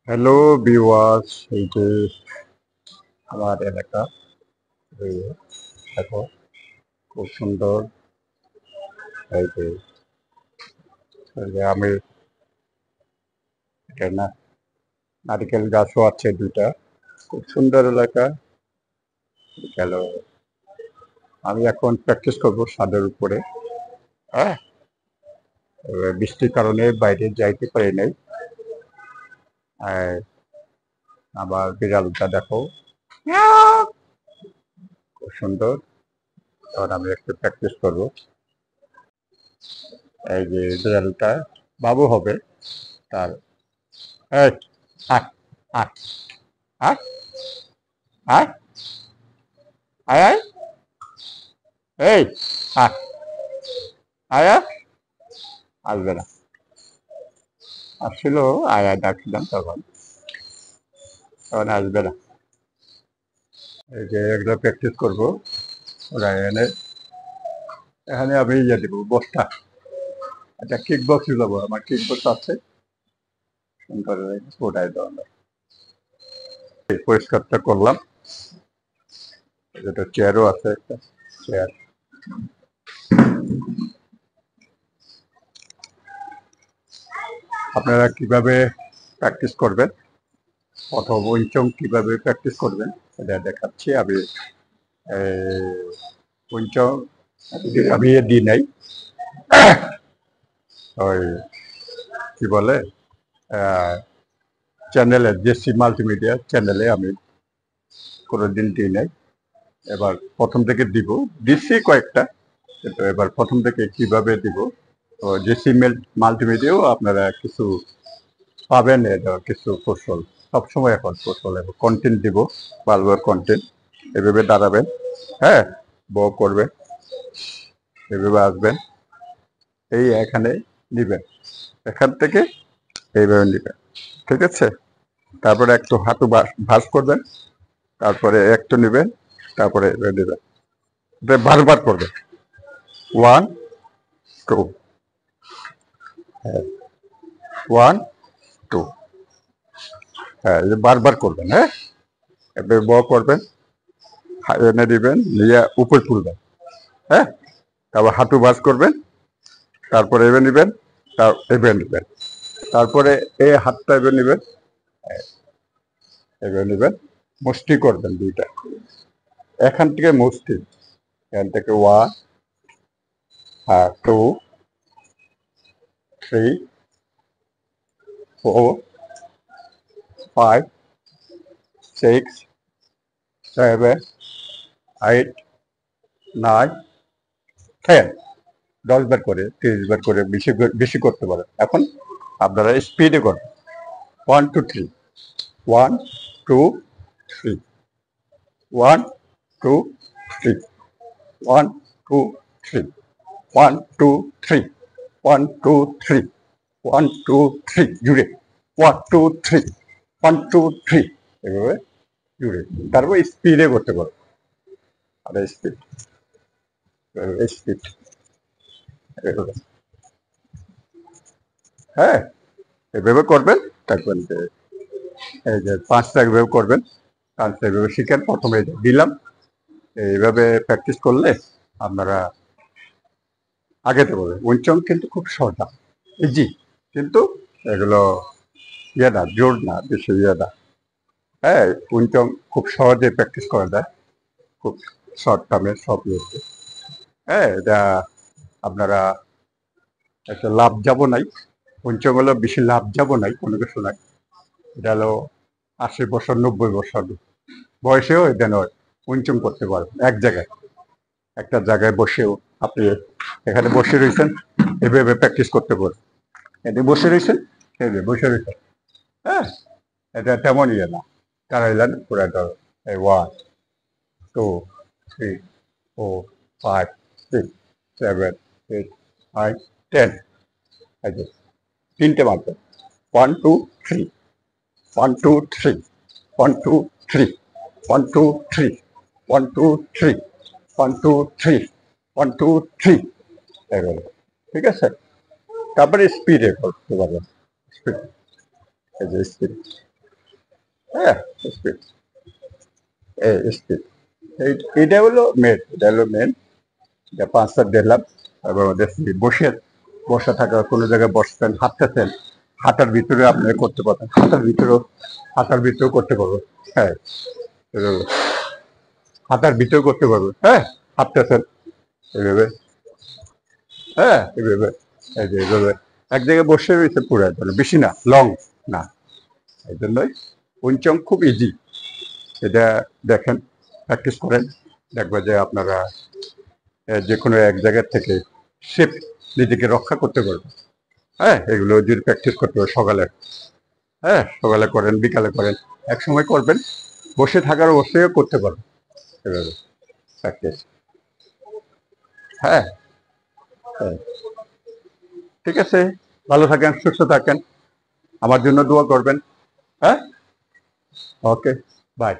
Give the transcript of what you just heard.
Hello viewers, এই যে আমার এলাকা, এই দেখো খুব সুন্দর। এই যে আমি এটা না নারিকেল গাছও আছে দুইটা, খুব সুন্দর এলাকা গেল। আমি এখন প্র্যাকটিস করব ছাদের উপরে। হ্যাঁ, এবার বৃষ্টির কারণে বাইরে যাইতে পারি নাই। আর আবার বিড়ালটা দেখো খুব সুন্দর। তখন আমি একটু প্র্যাকটিস করব। এই যে বিড়ালটা বাবু হবে তার। এই আয় আয় আয় আয় আয় আয় এই আয় আয় আয়। আসবে না, আসছিল আয় আয় ডাকছিলাম তখন, তখন আসবে না। এই যে এগুলো প্র্যাকটিস করবো। ওরা এনে এখানে আমি ইয়ে দেবো বস্তা। একটা কিক বক্স দেবো, আমার কিক বক্স আছে, সুন্দর ওটাই দেওয়া। পরিষ্কারটা করলাম। এটা চেয়ারও আছে, একটা চেয়ার। আপনারা কিভাবে প্র্যাকটিস করবেন অথবা উইংচং কিভাবে প্র্যাকটিস করবেন এটা দেখাচ্ছি আমি। উইংচং আমি দিই নাই, ওই কি বলে চ্যানেলে, জেসি মাল্টিমিডিয়া চ্যানেলে আমি কোনোদিন দিই নাই। এবার প্রথম থেকে দিব, দিচ্ছি কয়েকটা, কিন্তু এবার প্রথম থেকে কিভাবে দিব। তো জেসি মাল্টিমিডিয়াও আপনারা কিছু পাবেন, এটা কিছু কৌশল সবসময় এখন কৌশল এবং কন্টেন্ট দিব, ভালো কন্টেন্ট। এভাবে দাঁড়াবেন, হ্যাঁ, বউ করবেন, এভাবে আসবেন, এই এখানে নিবেন, এখান থেকে এইভাবে নিবেন, ঠিক আছে। তারপরে একটু হাঁটু ভাঁজ করবেন, তারপরে একটু নিবেন, তারপরে নেবেন, বারবার করবেন। 1 2, হ্যাঁ, 1 2, হ্যাঁ, বারবার করবেন। হ্যাঁ, এবার ব করবেন, এনে দিবেন, নিয়ে উপরে তুলবেন। হ্যাঁ, তারপর হাঁটু ভাঁজ করবেন, তারপরে এবার নিবেন, এবার নিবেন, তারপরে এই হাতটা এবার নিবেন, এবার নিবেন, মুষ্টি করবেন দুইটা, এখান থেকে মুষ্টি, এখান থেকে 1 2 3 4 5 6 7 8 9 10, 10 বার করে, 30 বার করে, বেশি বেশি করতে পারেন। এখন আপনারা স্পিডে করবেন। 1 2 3, 1 2 3, 1 2 3, 1 2 3, 1 2 3, 1 2 3, 1 2 3 জুড়ে, 1 2 3, 1 2 3, এভাবে জুড়ে, তারপর স্পিডে করতে পারো। আর স্পিড স্পিড, হ্যাঁ, এভাবে করবেন। দেখবেন যে এই যে 5টা এভাবে করবেন, 5টা এভাবে শিখেন। প্রথমে দিলাম, এইভাবে প্র্যাকটিস করলে আপনারা আগাতে পারবেন। উইংচং কিন্তু খুব সোজা, ইজি, কিন্তু এগুলো ইয়ে না, জোর না, বেশি ইয়ে না। হ্যাঁ, উইংচং খুব সহজে প্র্যাকটিস করা যায়, খুব শর্ট টার্মে সব ইয়েতে। হ্যাঁ, এটা আপনারা একটা লাভ যাব নাই, উইংচং হলো বেশি লাভ যাব নাই, কোনো কিছু নাই। এটা হলো 80 বছর 90 বছর বয়সেও এটা নয়, উইংচং করতে পারবেন এক জায়গায়, একটা জায়গায় বসেও। আপনি এখানে বসে রয়েছেন, এভাবে প্র্যাকটিস করতে পারেন। এতে বসে রয়েছেন, এভাবে বসে রয়েছেন। হ্যাঁ, এটা তেমন ইয়ে না, দাঁড়াইলেন পুরা ধর, এই 1 2 3 4 5 6 7 8 9 10, এই যে 3টে মারবেন, 1 2 3, 1 2 3, 1 2 3, 1 2 3, 1 2 3, 1 2 3, 1 2 3, এভাবে, ঠিক আছে। তারপরে স্পিডে করতে পারবেন, স্পিড, এই যে স্পিড, হ্যাঁ, স্পিড, স্পিড, এটা হলো মেন, এটা 5 বার দিলাম। এবং দেখছি বসে থাকা, কোনো জায়গায় বসছেন, হাঁটতেছেন, হাঁটার ভিতরে আপনি করতে পারবেন, হাঁটার ভিতরেও করতে পারবেন। হ্যাঁ, এভাবে হাঁটার ভিতরেও করতে পারবেন। হ্যাঁ, হাঁটতেছেন এভাবে। হ্যাঁ, এভাবে, এই যে এভাবে এক জায়গায় বসে রয়েছে পুরো, বেশি না, লং না। এই জন্যই উইংচং খুব ইজি। এটা দেখেন, প্র্যাকটিস করেন, দেখবে যে আপনারা যে কোনো এক জায়গার থেকে সেফ নিজেকে রক্ষা করতে পারবেন। হ্যাঁ, এগুলো যদি প্র্যাকটিস করতে হবে সকালে, হ্যাঁ সকালে করেন, বিকালে করেন, এক সময় করবেন, বসে থাকার অবস্থায়ও করতে পারবেন এভাবে প্র্যাকটিস। হ্যাঁ, হ্যাঁ, ঠিক আছে, ভালো থাকেন, সুস্থ থাকেন, আমার জন্য দোয়া করবেন। হ্যাঁ, ওকে, বাই।